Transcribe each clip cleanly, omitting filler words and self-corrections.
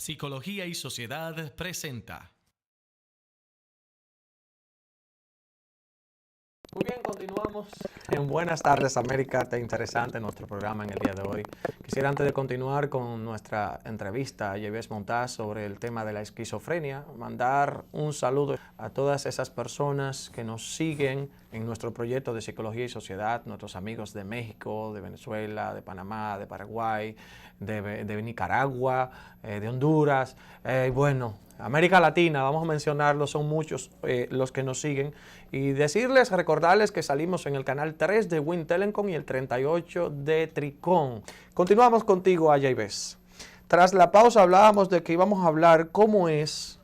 Psicología y Sociedad presenta. Muy bien, continuamos en Buenas tardes América. Está interesante nuestro programa en el día de hoy. Quisiera, antes de continuar con nuestra entrevista a Yves Montaz sobre el tema de la esquizofrenia, mandar un saludo a todas esas personas que nos siguen en nuestro proyecto de Psicología y Sociedad, nuestros amigos de México, de Venezuela, de Panamá, de Paraguay, de Nicaragua, de Honduras, bueno, América Latina, vamos a mencionarlo, son muchos los que nos siguen, y recordarles que salimos en el canal 3 de Win Telecom y el 38 de Tricón. Continuamos contigo, Yves. Tras la pausa hablábamos de que íbamos a hablar cómo es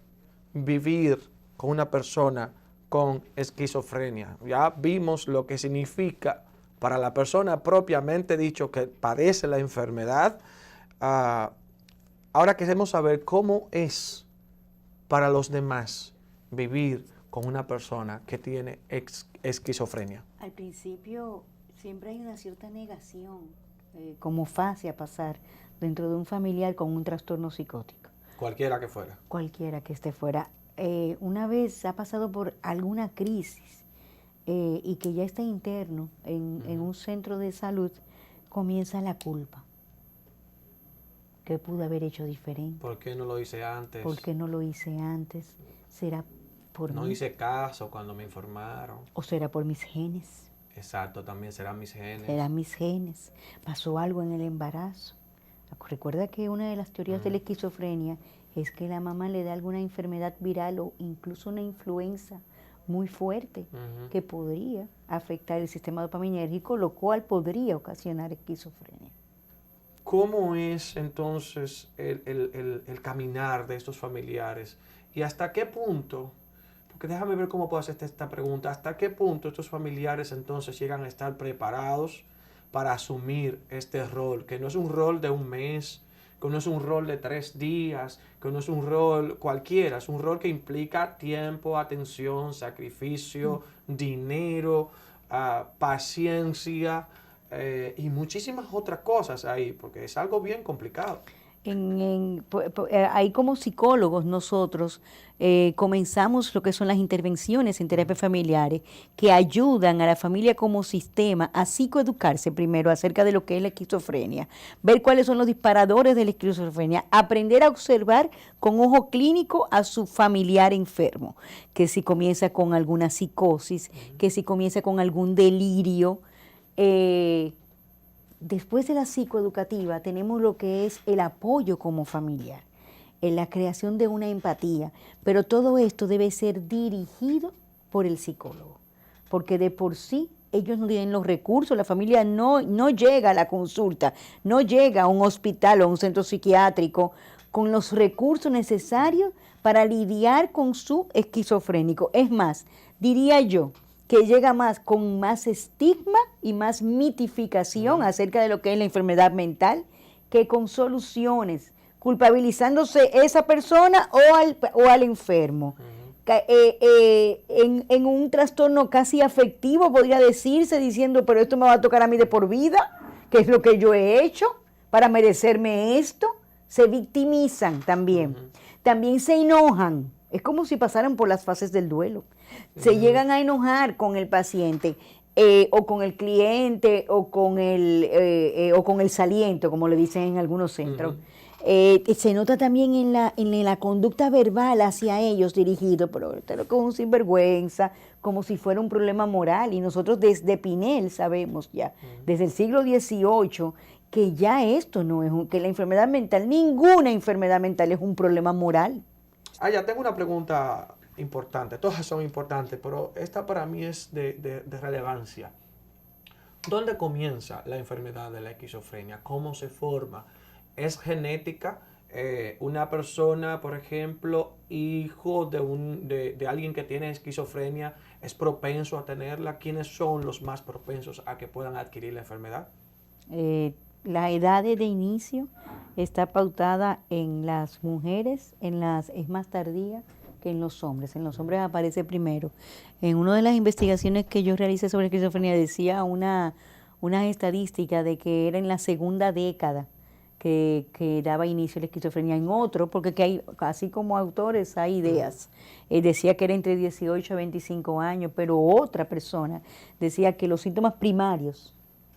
vivir con una persona con esquizofrenia. Ya vimos lo que significa para la persona propiamente dicho que padece la enfermedad. Ahora queremos saber cómo es para los demás vivir con una persona que tiene esquizofrenia. Al principio siempre hay una cierta negación como fase a pasar dentro de un familiar con un trastorno psicótico. Cualquiera que fuera. Cualquiera que esté fuera. Una vez ha pasado por alguna crisis y que ya está interno en un centro de salud, comienza la culpa. ¿Qué pude haber hecho diferente? ¿Por qué no lo hice antes? ¿Por qué no lo hice antes? ¿Será por No mí? hice caso cuando me informaron. ¿O será por mis genes? Exacto, también serán mis genes. Serán mis genes. ¿Pasó algo en el embarazo? Recuerda que una de las teorías de la esquizofrenia es que la mamá le da alguna enfermedad viral o incluso una influenza muy fuerte que podría afectar el sistema dopaminérgico, lo cual podría ocasionar esquizofrenia. ¿Cómo es entonces el caminar de estos familiares? ¿Y hasta qué punto? Porque déjame ver cómo puedo hacerte esta pregunta. ¿Hasta qué punto estos familiares entonces llegan a estar preparados para asumir este rol? Que no es un rol de un mes, que no es un rol de 3 días, que no es un rol cualquiera. Es un rol que implica tiempo, atención, sacrificio, dinero, paciencia. Y muchísimas otras cosas ahí, porque es algo bien complicado. Ahí como psicólogos nosotros comenzamos lo que son las intervenciones en terapia familiares que ayudan a la familia como sistema a psicoeducarse primero acerca de lo que es la esquizofrenia, ver cuáles son los disparadores de la esquizofrenia, aprender a observar con ojo clínico a su familiar enfermo, que si comienza con alguna psicosis, que si comienza con algún delirio. Después de la psicoeducativa tenemos lo que es el apoyo como familiar, en la creación de una empatía, pero todo esto debe ser dirigido por el psicólogo, porque de por sí ellos no tienen los recursos, la familia no llega a la consulta, no llega a un hospital o a un centro psiquiátrico con los recursos necesarios para lidiar con su esquizofrénico. Es más, diría yo, que llega más con más estigma y más mitificación acerca de lo que es la enfermedad mental, que con soluciones, culpabilizándose esa persona o al enfermo. En un trastorno casi afectivo, podría decirse, diciendo, pero esto me va a tocar a mí de por vida, ¿qué es lo que yo he hecho para merecerme esto? Se victimizan también. También se enojan. Es como si pasaran por las fases del duelo. Se llegan a enojar con el paciente o con el cliente o con el saliente, como le dicen en algunos centros. Se nota también en la conducta verbal hacia ellos dirigido, pero con un sinvergüenza, como si fuera un problema moral. Y nosotros desde Pinel sabemos ya, desde el siglo XVIII, que ya esto no es que la enfermedad mental, ninguna enfermedad mental es un problema moral. Ya tengo una pregunta importante. Todas son importantes, pero esta para mí es de relevancia. ¿Dónde comienza la enfermedad de la esquizofrenia? ¿Cómo se forma? ¿Es genética? Una persona, por ejemplo, hijo de alguien que tiene esquizofrenia, ¿es propenso a tenerla? ¿Quiénes son los más propensos a que puedan adquirir la enfermedad? La edad de inicio está pautada en las mujeres, es más tardía que en los hombres. En los hombres aparece primero. En una de las investigaciones que yo realicé sobre esquizofrenia decía una estadística de que era en la segunda década que daba inicio a la esquizofrenia. En otro, porque que hay, así como autores, hay ideas. Decía que era entre 18 a 25 años, pero otra persona decía que los síntomas primarios,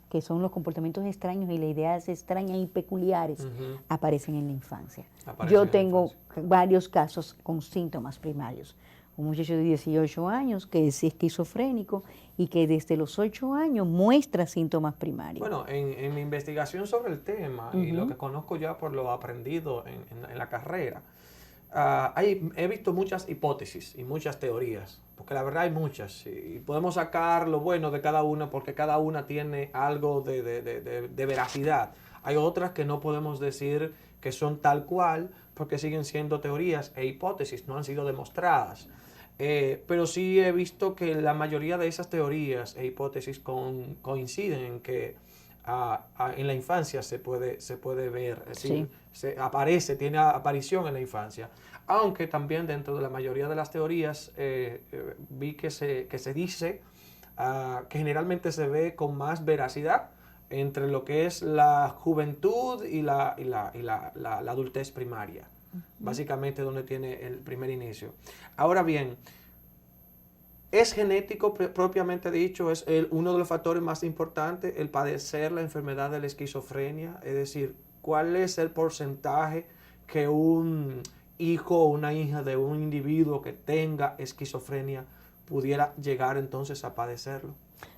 que son los comportamientos extraños y las ideas extrañas y peculiares, aparecen en la infancia. Yo tengo varios casos con síntomas primarios. Un muchacho de 18 años que es esquizofrénico y que desde los 8 años muestra síntomas primarios. Bueno, en mi investigación sobre el tema y lo que conozco ya por lo aprendido en la carrera, he visto muchas hipótesis y muchas teorías, porque la verdad hay muchas, y podemos sacar lo bueno de cada una porque cada una tiene algo de veracidad. Hay otras que no podemos decir que son tal cual porque siguen siendo teorías e hipótesis, no han sido demostradas. Pero sí he visto que la mayoría de esas teorías e hipótesis coinciden en que en la infancia se puede ver, es decir, tiene aparición en la infancia. Aunque también dentro de la mayoría de las teorías vi que se dice que generalmente se ve con más veracidad entre lo que es la juventud y la adultez primaria. Básicamente donde tiene el primer inicio. Ahora bien, es genético propiamente dicho, es uno de los factores más importantes el padecer la enfermedad de la esquizofrenia, es decir, ¿cuál es el porcentaje que un hijo o una hija de un individuo que tenga esquizofrenia pudiera llegar entonces a padecerlo?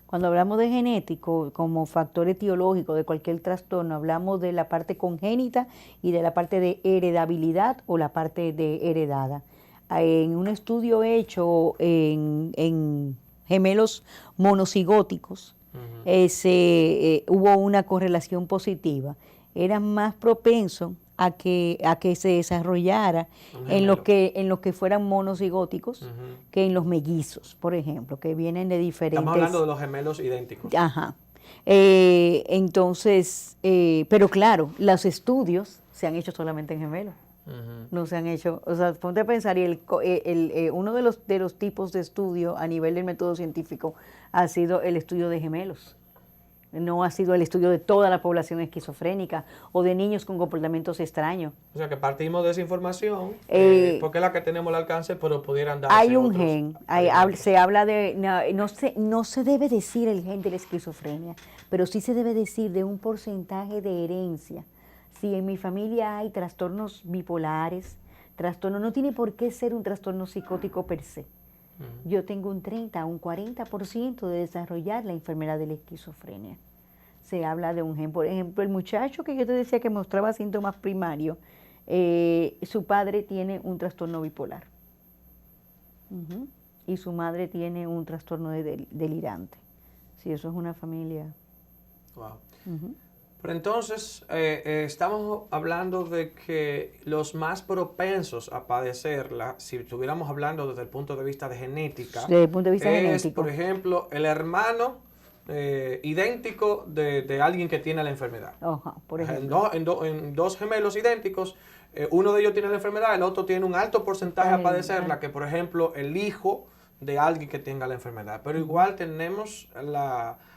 Cuando hablamos de genético como factor etiológico de cualquier trastorno, hablamos de la parte congénita y de la parte de heredabilidad o la parte de heredada. En un estudio hecho en gemelos monocigóticos, hubo una correlación positiva. Eran más propensos a que se desarrollara en lo que fueran monocigóticos que en los mellizos, por ejemplo, que vienen de diferentes... Estamos hablando de los gemelos idénticos. Ajá. Entonces, pero claro, los estudios se han hecho solamente en gemelos. No se han hecho, o sea, ponte a pensar, y uno de los tipos de estudio a nivel del método científico ha sido el estudio de gemelos. No ha sido el estudio de toda la población esquizofrénica o de niños con comportamientos extraños. O sea, que partimos de esa información, porque es la que tenemos al alcance, pero pudieran darse hay un otros gen, se habla de, no se debe decir el gen de la esquizofrenia, pero sí se debe decir de un porcentaje de herencia. Si en mi familia hay trastornos bipolares, no tiene por qué ser un trastorno psicótico per se. Yo tengo un 30 a un 40% de desarrollar la enfermedad de la esquizofrenia. Se habla de un gen. Por ejemplo, el muchacho que yo te decía que mostraba síntomas primarios, su padre tiene un trastorno bipolar. Y su madre tiene un trastorno delirante. Sí, eso es una familia. Wow. Pero entonces, estamos hablando de que los más propensos a padecerla, si estuviéramos hablando desde el punto de vista de genética, desde el punto de vista genético, por ejemplo, el hermano idéntico de alguien que tiene la enfermedad. Por ejemplo. En dos gemelos idénticos, uno de ellos tiene la enfermedad, el otro tiene un alto porcentaje a padecerla, que por ejemplo el hijo de alguien que tenga la enfermedad. Pero igual tenemos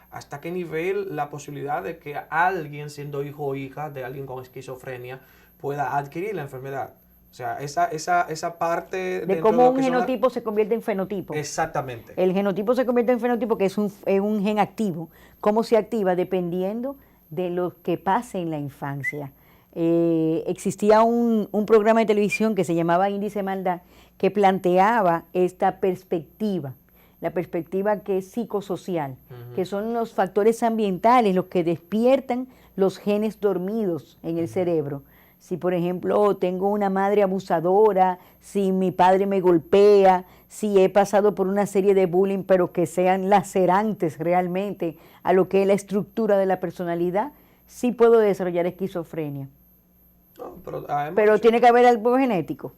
hasta qué nivel la posibilidad de que alguien, siendo hijo o hija de alguien con esquizofrenia, pueda adquirir la enfermedad. O sea, esa parte... De cómo un genotipo se convierte en fenotipo. Exactamente. El genotipo se convierte en fenotipo, que es un gen activo. ¿Cómo se activa? Dependiendo de lo que pase en la infancia. Existía un programa de televisión que se llamaba Índice de Maldad, que planteaba esta perspectiva, la perspectiva que es psicosocial, que son los factores ambientales los que despiertan los genes dormidos en el cerebro. Si, por ejemplo, tengo una madre abusadora, si mi padre me golpea, si he pasado por una serie de bullying, pero que sean lacerantes realmente a lo que es la estructura de la personalidad, sí puedo desarrollar esquizofrenia. No, pero tiene que haber algo genético.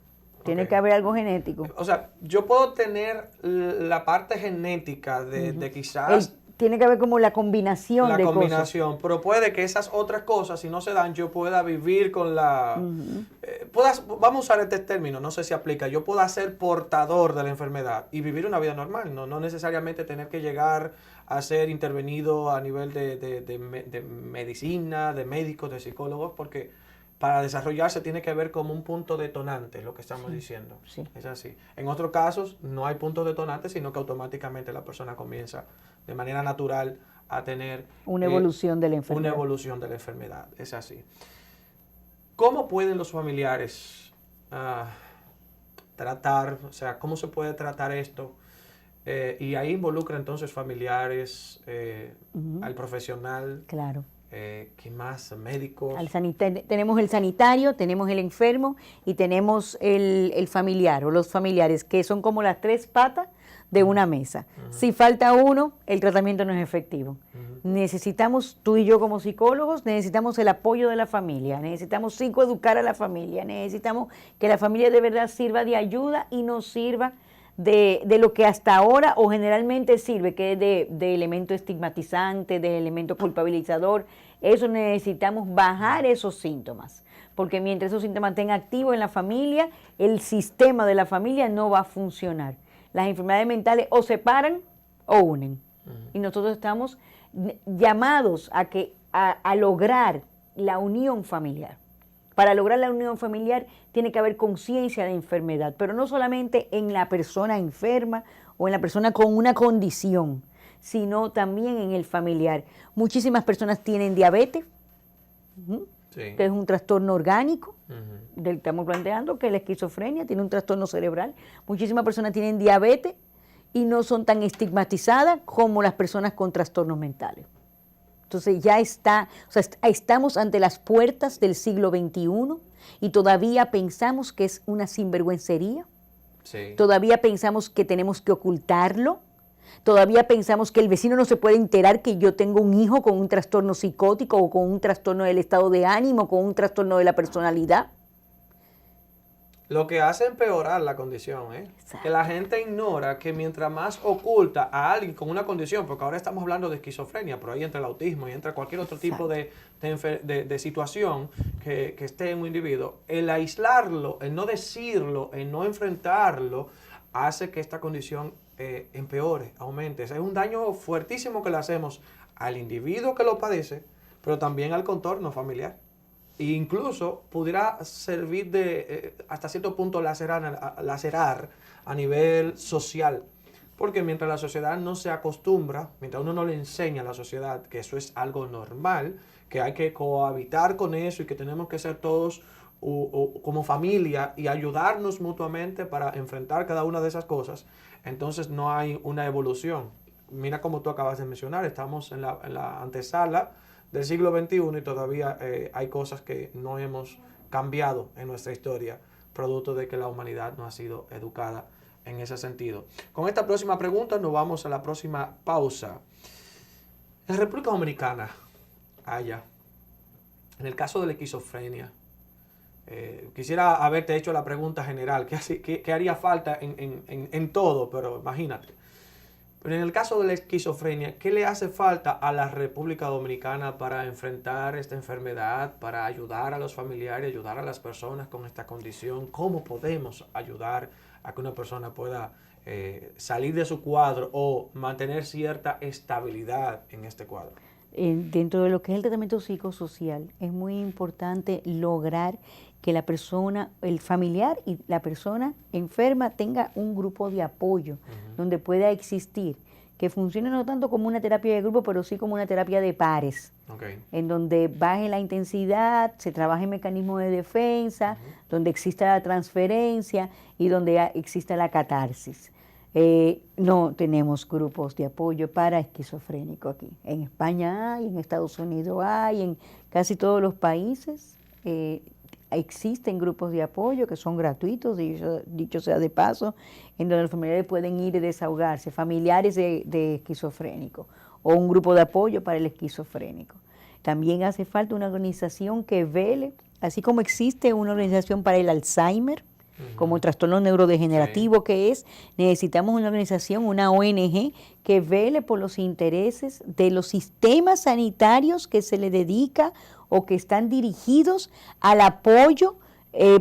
Tiene que haber algo genético. O sea, yo puedo tener la parte genética de quizás tiene que haber como la combinación de combinación, pero puede que esas otras cosas, si no se dan, yo pueda vivir con la... vamos a usar este término, no sé si aplica, yo pueda ser portador de la enfermedad y vivir una vida normal, no necesariamente tener que llegar a ser intervenido a nivel de medicina, de médicos, de psicólogos, porque para desarrollarse tiene que haber como un punto detonante, lo que estamos diciendo. Sí. Es así. En otros casos no hay puntos detonantes, sino que automáticamente la persona comienza de manera natural a tener una evolución de la enfermedad. Una evolución de la enfermedad, es así. ¿Cómo pueden los familiares tratar, o sea, cómo se puede tratar esto? Y ahí involucra entonces familiares, al profesional. Claro. ¿Qué más? Médicos. Tenemos el sanitario, tenemos el enfermo y tenemos el familiar o los familiares, que son como las tres patas de una mesa. Si falta uno, el tratamiento no es efectivo. Necesitamos, tú y yo como psicólogos, necesitamos el apoyo de la familia, necesitamos psicoeducar a la familia, necesitamos que la familia de verdad sirva de ayuda y no sirva de lo que hasta ahora o generalmente sirve, que es de elemento estigmatizante, de elemento culpabilizador. Eso necesitamos bajar esos síntomas, porque mientras esos síntomas estén activos en la familia, el sistema de la familia no va a funcionar. Las enfermedades mentales o separan o unen. Y nosotros estamos llamados a lograr la unión familiar. Para lograr la unión familiar tiene que haber conciencia de enfermedad, pero no solamente en la persona enferma o en la persona con una condición, sino también en el familiar. Muchísimas personas tienen diabetes, que es un trastorno orgánico, del que estamos planteando, que es la esquizofrenia, tiene un trastorno cerebral. Muchísimas personas tienen diabetes y no son tan estigmatizadas como las personas con trastornos mentales. Entonces ya estamos ante las puertas del siglo XXI y todavía pensamos que es una sinvergüencería. Sí. Todavía pensamos que tenemos que ocultarlo. Todavía pensamos que el vecino no se puede enterar que yo tengo un hijo con un trastorno psicótico o con un trastorno del estado de ánimo, con un trastorno de la personalidad. Lo que hace empeorar la condición, que la gente ignora que mientras más oculta a alguien con una condición, porque ahora estamos hablando de esquizofrenia, pero ahí entra el autismo y entra cualquier otro tipo de situación que esté en un individuo, el aislarlo, el no decirlo, el no enfrentarlo, hace que esta condición empeore, aumente. Es un daño fuertísimo que le hacemos al individuo que lo padece, pero también al contorno familiar. E incluso pudiera servir de, hasta cierto punto, lacerar a nivel social. Porque mientras la sociedad no se acostumbra, mientras uno no le enseña a la sociedad que eso es algo normal, que hay que cohabitar con eso y que tenemos que ser todos como familia y ayudarnos mutuamente para enfrentar cada una de esas cosas, entonces no hay una evolución. Mira como tú acabas de mencionar, estamos en la antesala del siglo XXI y todavía hay cosas que no hemos cambiado en nuestra historia, producto de que la humanidad no ha sido educada en ese sentido. Con esta próxima pregunta nos vamos a la próxima pausa. En la República Dominicana, en el caso de la esquizofrenia, quisiera haberte hecho la pregunta general, ¿qué haría falta en todo? Pero imagínate. Pero en el caso de la esquizofrenia, ¿qué le hace falta a la República Dominicana para enfrentar esta enfermedad, para ayudar a los familiares, ayudar a las personas con esta condición? ¿Cómo podemos ayudar a que una persona pueda salir de su cuadro o mantener cierta estabilidad en este cuadro? Dentro de lo que es el tratamiento psicosocial, es muy importante lograr que la persona, el familiar y la persona enferma tenga un grupo de apoyo donde pueda existir, que funcione no tanto como una terapia de grupo, pero sí como una terapia de pares, en donde baje la intensidad, se trabaje mecanismos de defensa, donde exista la transferencia y donde exista la catarsis. No tenemos grupos de apoyo para esquizofrénico aquí. En España hay, en Estados Unidos hay, en casi todos los países existen grupos de apoyo que son gratuitos, dicho sea de paso, en donde los familiares pueden ir y desahogarse, familiares de esquizofrénicos, o un grupo de apoyo para el esquizofrénico. También hace falta una organización que vele, así como existe una organización para el Alzheimer, como trastorno neurodegenerativo que es, necesitamos una organización, una ONG, que vele por los intereses de los sistemas sanitarios que se le dedica o que están dirigidos al apoyo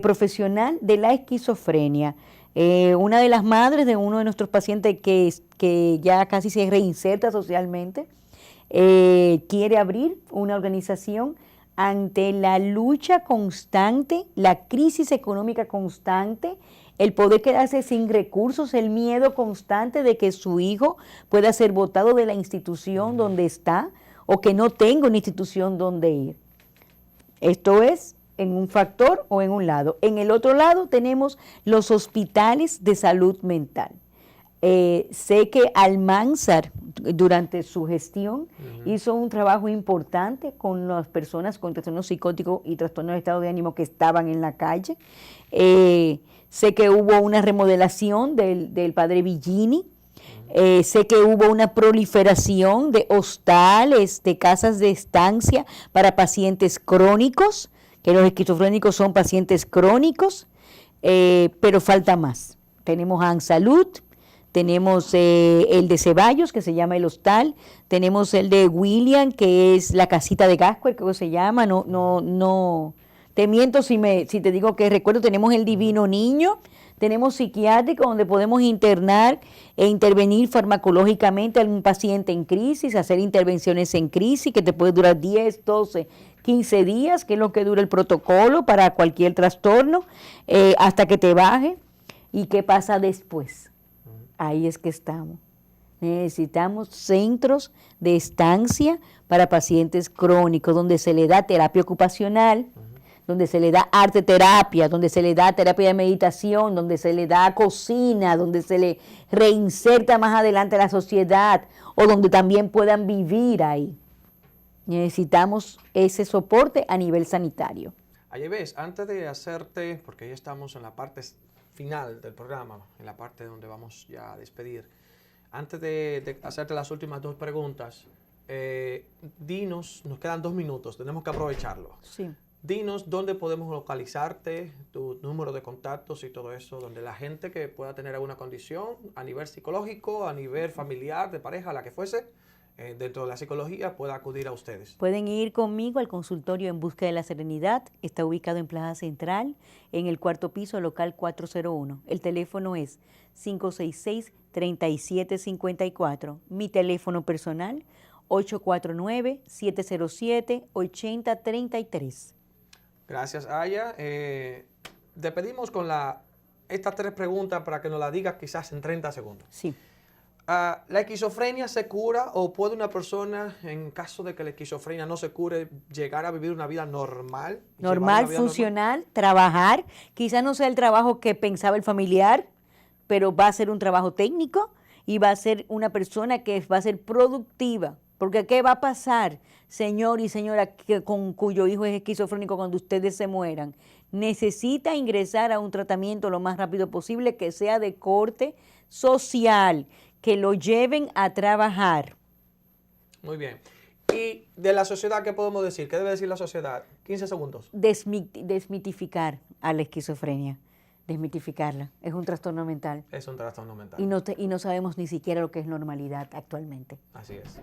profesional de la esquizofrenia. Una de las madres de uno de nuestros pacientes que ya casi se reinserta socialmente, quiere abrir una organización ante la lucha constante, la crisis económica constante, el poder quedarse sin recursos, el miedo constante de que su hijo pueda ser botado de la institución donde está o que no tenga una institución donde ir. Esto es en un factor o en un lado. En el otro lado tenemos los hospitales de salud mental. Sé que Almanzar, durante su gestión, hizo un trabajo importante con las personas con trastornos psicóticos y trastornos de estado de ánimo que estaban en la calle. Sé que hubo una remodelación del Padre Villini. Sé que hubo una proliferación de hostales, de casas de estancia para pacientes crónicos, que los esquizofrénicos son pacientes crónicos, pero falta más. Tenemos Ansalud, tenemos el de Ceballos, que se llama el hostal, tenemos el de William, que es la casita de Gascuer, que se llama, no, te miento si te digo que recuerdo, tenemos el Divino Niño, tenemos psiquiátrico donde podemos internar e intervenir farmacológicamente a un paciente en crisis, hacer intervenciones en crisis que te puede durar 10, 12, 15 días, que es lo que dura el protocolo para cualquier trastorno, hasta que te baje. ¿Y qué pasa después? Ahí es que estamos. Necesitamos centros de estancia para pacientes crónicos, donde se le da terapia ocupacional, donde se le da arte terapia, donde se le da terapia de meditación, donde se le da cocina, donde se le reinserta más adelante a la sociedad o donde también puedan vivir ahí. Necesitamos ese soporte a nivel sanitario. Ayebes, antes de hacerte, porque ya estamos en la parte final del programa, en la parte donde vamos ya a despedir, antes de hacerte las últimas dos preguntas, dinos, nos quedan 2 minutos, tenemos que aprovecharlo. Sí. Dinos dónde podemos localizarte, tu número de contactos y todo eso, donde la gente que pueda tener alguna condición a nivel psicológico, a nivel familiar, de pareja, la que fuese, dentro de la psicología, pueda acudir a ustedes. Pueden ir conmigo al consultorio En Busca de la Serenidad. Está ubicado en Plaza Central, en el 4º piso, local 401. El teléfono es 566-3754. Mi teléfono personal, 849-707-8033. Gracias, Aya. Despedimos con estas 3 preguntas para que nos las digas quizás en 30 segundos. Sí. ¿La esquizofrenia se cura o puede una persona, en caso de que la esquizofrenia no se cure, llegar a vivir una vida normal? Normal, funcional, trabajar. Quizás no sea el trabajo que pensaba el familiar, pero va a ser un trabajo técnico y va a ser una persona que va a ser productiva. Porque ¿qué va a pasar, señor y señora con cuyo hijo es esquizofrénico cuando ustedes se mueran? Necesita ingresar a un tratamiento lo más rápido posible que sea de corte social, que lo lleven a trabajar. Muy bien. ¿Y de la sociedad qué podemos decir? ¿Qué debe decir la sociedad? 15 segundos. Desmitificar a la esquizofrenia. Desmitificarla. Es un trastorno mental. Es un trastorno mental. Y no sabemos ni siquiera lo que es normalidad actualmente. Así es.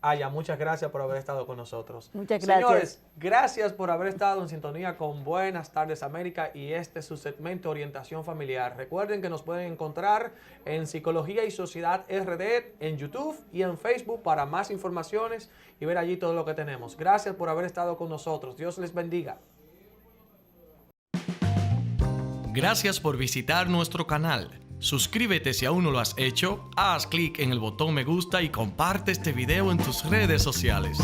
Aya, muchas gracias por haber estado con nosotros. Muchas gracias. Señores, gracias por haber estado en sintonía con Buenas Tardes América y este es su segmento Orientación Familiar. Recuerden que nos pueden encontrar en Psicología y Sociedad RD en YouTube y en Facebook para más informaciones y ver allí todo lo que tenemos. Gracias por haber estado con nosotros. Dios les bendiga. Gracias por visitar nuestro canal. Suscríbete si aún no lo has hecho, haz clic en el botón me gusta y comparte este video en tus redes sociales.